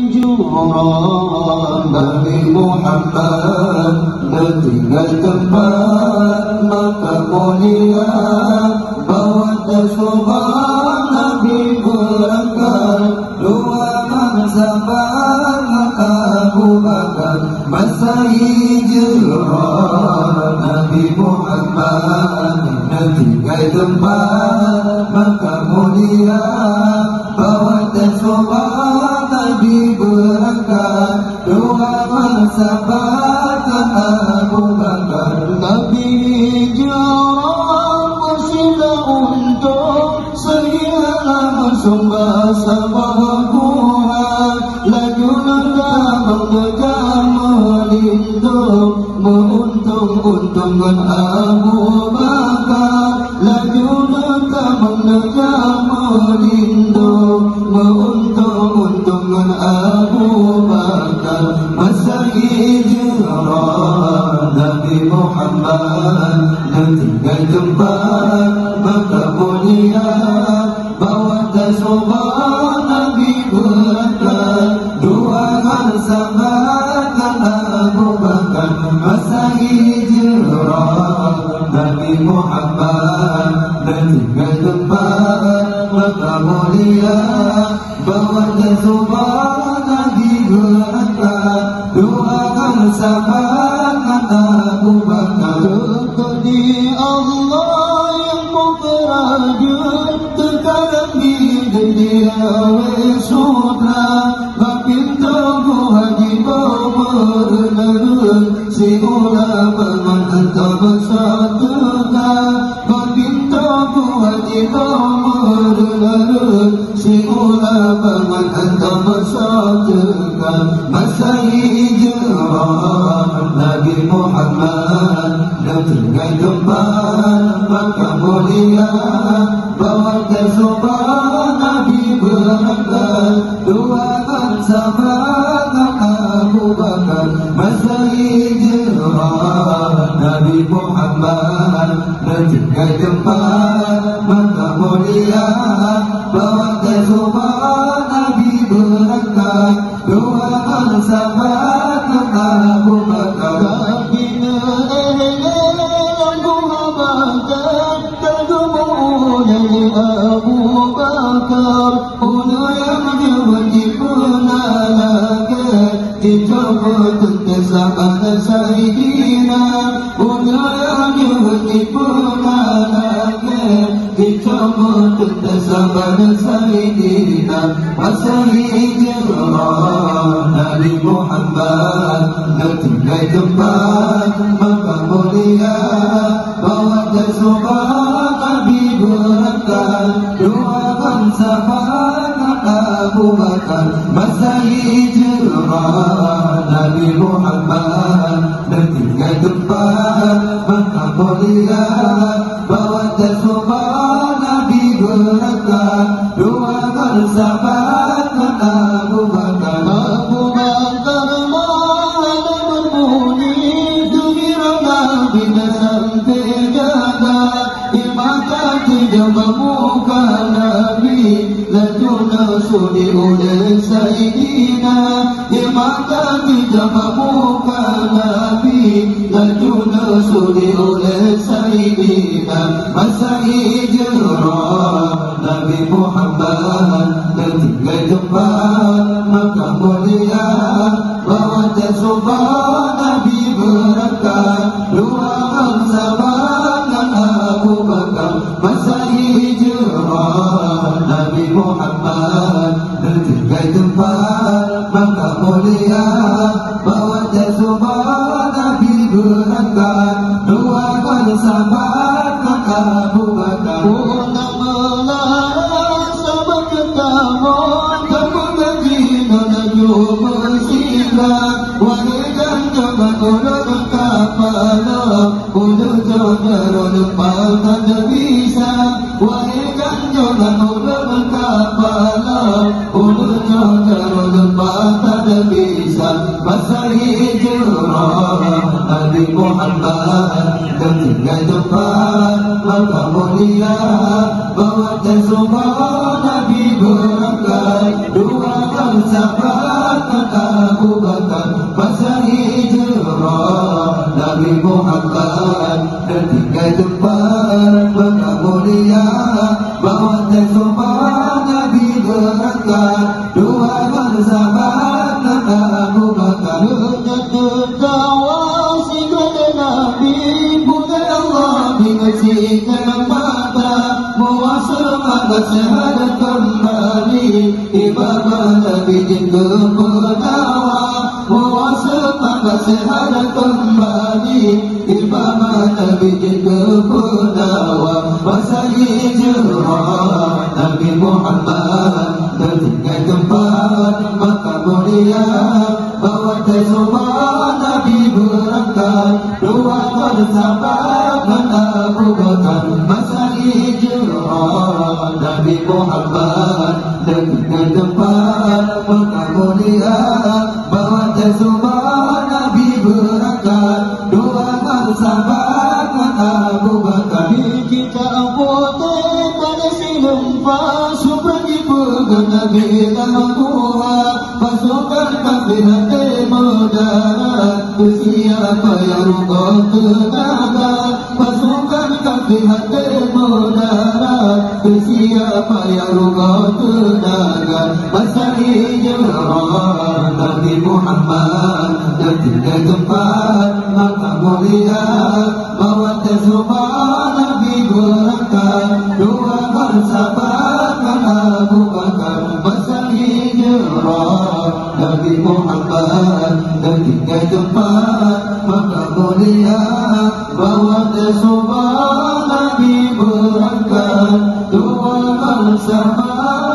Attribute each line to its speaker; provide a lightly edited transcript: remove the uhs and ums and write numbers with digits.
Speaker 1: Juran Nabi Muhammad tinggal tempat maka mulia bawa tersobat Nabi berangkat dua sahabat maka Abu Bakar masa hijrah Nabi Muhammad tinggal tempat maka mulia bawa tersobat Nabi berangkat dua sahabat Abu Bakar Nabi hijrah bersila untuk segala sumbah sahabat laju negara mengejar melindung menguntung-untungkan Abu Bakar laju negara mengejar melindung menguntung-untungkan Abu Bakar masa hijrah Nabi Muhammad tinggal tempat maka mulia bawa tersobat Nabi berangkat dua sahabat Abu Bakar masa hijrah Nabi Muhammad tinggal tempat maka mulia bawa tersobat Nabi berangkat dua sahabat Abu Bakar di Allah yang mukeraja terkadang di dunia wesudra makin tunggu haji berlerun si ulama mantap bersatukan makin tunggu haji berlerun si ulama mantap bersatukan masa hijrah Nabi Muhammad tinggal tempat maka mulia bawa tersobat Nabi berangkat dua sahabat Abu Bakar masa hijrah Nabi Muhammad tinggal tempat maka mulia bawa tersobat Nabi berangkat dua sahabat Abu Bakar Abu Bakar Una yang wajib penalaga Dijawab tersahabat Sayyidina Una yang wajib penalaga Dijawab tersahabat Sayyidina masa hijrah Nabi Muhammad tinggal tempat maka mulia bawa tersobat Nabi berangkat dua sahabat Abu Bakar masa hijrah Nabi Muhammad tinggal tempat maka mulia bawa tersobat Nabi berangkat dua sahabat Abu Bakar Abu Bakar malam berbunyi gembira Nabi sampai jaga Jawab muka Nabi laju nasudi oleh Sayyidina di mata dijawab muka Nabi laju nasudi oleh Sayyidina masa hijrah Nabi Muhammad tinggal tempat maka mulia bawa tersobat Nabi berangkat dua sahabat Abu Bakar masa hijrah Nabi Muhammad tinggal tempat maka mulia bawa tersobat Nabi berangkat dua sahabat Abu Bakar untuk melarang sahabat ketahuan kamu gaji menuju bersilat walidan jangan ulur kepala ulur jodoh tak bisa walidan jangan ulur kepala ulur jodoh tak bisa masa hijrah Nabi Muhammad tinggal tempat maka mulia bawa tersobat Nabi berangkat dua bersahabat Abu Bakar masa hijrah Nabi Muhammad ketika tempat maka mulia bawa tersobat Nabi berangkat dua bersahabat Abu Bakar tertawa kepada Nabi bukan Allah menyaksikan mata mewassalam sehat kembali ibadah Nabi jika berdawa mewassalam sehat kembali ibadah Nabi jika berdawa masa hijrah Nabi Muhammad ketika tempat maka mulia bawa tersobat Nabi berangkat dua bersahabat Abu Bakar masa hijrah Nabi Muhammad ketika tempat maka mulia bawa tersobat Nabi berangkat dua bersahabat Abu Bakar kita putih pada silumpas pergi pegang Nabi Muhammad pasukan kafir berdarat siapa yang rupa tenaga pasukan kafir berdarat siapa yang rupa tenaga masa hijrah Nabi Muhammad ketika tempat maka mulia bawa tersobat Nabi berangkat dua bersahabat Abu Bakar masa hijrah Nabi Muhammad ketika tempat maka mulia bawa tersobat Nabi berangkat dua bersahabat